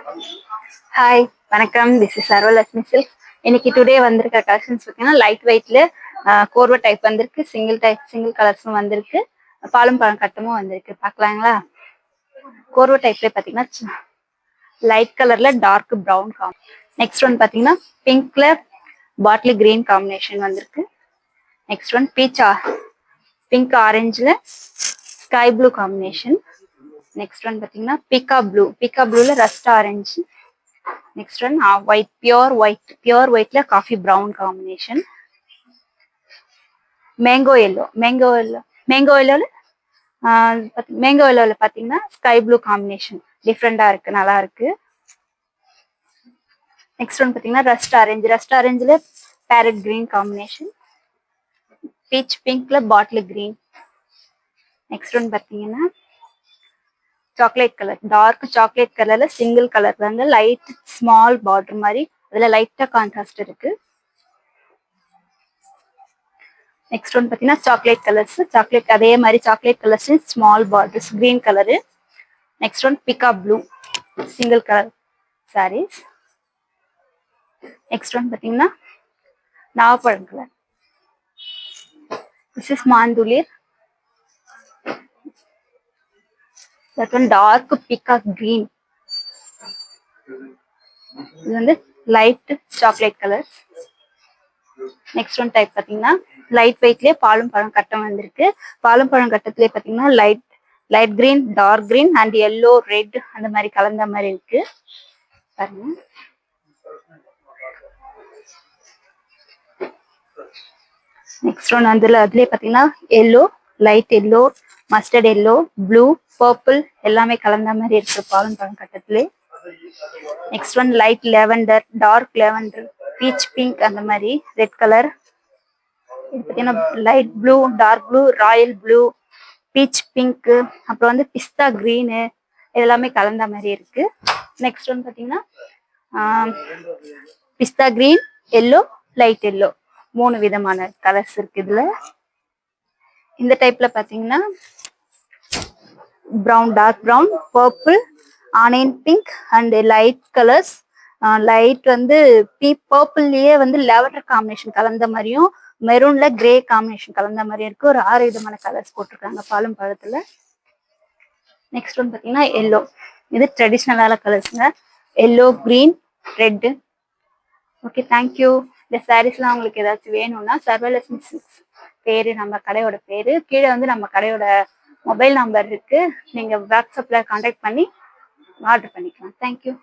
Hi வணக்கம், this is சர்வலட்சுமி silks. இன்னைக்கு today வந்திருக்க கலெக்ஷன்ஸ் பார்த்தீங்கன்னா லைட் வெயிட்ல கோர்வை டைப் வந்திருக்கு, சிங்கிள் கலர்ஸும் வந்திருக்கு, பாலும் பழம் கட்டமும் வந்திருக்கு. பார்க்கலாங்களா? கோர்வை டைப்ல பார்த்தீங்கன்னா லைட் கலர்ல டார்க் ப்ரௌன் நெக்ஸ்ட் ஒன் பார்த்தீங்கன்னா பிங்க்ல பாட்டில் கிரீன் காம்பினேஷன் வந்திருக்கு. நெக்ஸ்ட் ஒன் பிங்க் ஆரஞ்சுல sky blue combination. Next one பார்த்தீங்கன்னா பிகா ப்ளூல rust orange. Next one white, pure ஒயிட்ல காஃபி ப்ரௌன் காம்பினேஷன். மேங்கோ எல்லோல பாத்தீங்கன்னா ஸ்கை ப்ளூ காம்பினேஷன் டிஃப்ரெண்டா இருக்கு, நல்லா இருக்கு. நெக்ஸ்ட் ஒன் பாத்தீங்கன்னா ரஸ்ட் ஆரஞ்சுல பேரட் கிரீன் காம்பினேஷன். பீச் பிங்க்ல பாட்டில் கிரீன். நெக்ஸ்ட் ஒன் பாத்தீங்கன்னா சாக்லேட் கலர், டார்க் சாக்லேட் கலர்ல சிங்கிள் கலர் வந்து லைட் ஸ்மால் பார்டர் மாதிரி, அதுல லைட்டா கான்ட்ராஸ்ட் இருக்கு. நெக்ஸ்ட் ஒன் பாத்தீங்கன்னா சாக்லேட் அதே மாதிரி chocolate colours small borders green colour. Next one பிகா blue single colour sarees. Next one பாத்தீங்கன்னா நாவப்பழம் கலர். திஸ் இஸ் மாந்துளிர். That one dark peacock green. இது வந்து light chocolate colours. Next one type பாத்தீங்கன்னா லைட் வெயிட்லயே பாலும் பழம் கட்டம் வந்திருக்கு. பாலும் பழம் கட்டத்திலே பாத்தீங்கன்னா light green, dark green and yellow, red அந்த மாதிரி கலந்த மாதிரி இருக்கு பாருங்க. நெக்ஸ்ட் ஒன் அதுலயே பாத்தீங்கன்னா yellow, light yellow, mustard yellow, blue, purple எல்லாமே கலந்த மாதிரி இருக்கு பாலும் பழம் கட்டத்திலே. Next one light lavender, dark lavender, peach pink அந்த மாதிரி ரெட் கலர். இது பாத்தீங்கன்னா light blue, dark blue, royal blue, peach pink, அப்புறம் வந்து பிஸ்தா கிரீனு இதெல்லாமே கலந்த மாதிரி இருக்கு. நெக்ஸ்ட் ஒன் பாத்தீங்கன்னா pista green, yellow, light yellow, 3 விதமான கலர்ஸ் இருக்கு இதுல. இந்த டைப்ல பாத்தீங்கன்னா brown, dark brown, purple, onion pink and light colours. Light வந்து பர்பிள்லயே வந்து லெவண்டர் காம்பினேஷன் கலந்த மாதிரியும், மெரூன்ல கிரே காம்பினேஷன் கலந்த மாதிரியும் இருக்கு. ஒரு 6 விதமான கலர்ஸ் போட்டிருக்காங்க பாலும் பழத்துல. நெக்ஸ்ட் ஒன் பாத்தீங்கன்னா எல்லோ. இது ட்ரெடிஷ்னலான கலர்ஸ்ங்க, yellow, green, red. Okay, thank you. இந்த சாரீஸ்லாம் உங்களுக்கு ஏதாச்சும் வேணும்னா சர்வலட்சுமி சில்க்ஸ் பேரு, நம்ம கடையோட பேரு, கீழே வந்து நம்ம கடையோட மொபைல் நம்பர் இருக்கு. நீங்க வாட்ஸ்அப்ல கான்டாக்ட் பண்ணி ஆர்டர் பண்ணிக்கலாம். தேங்க்யூ.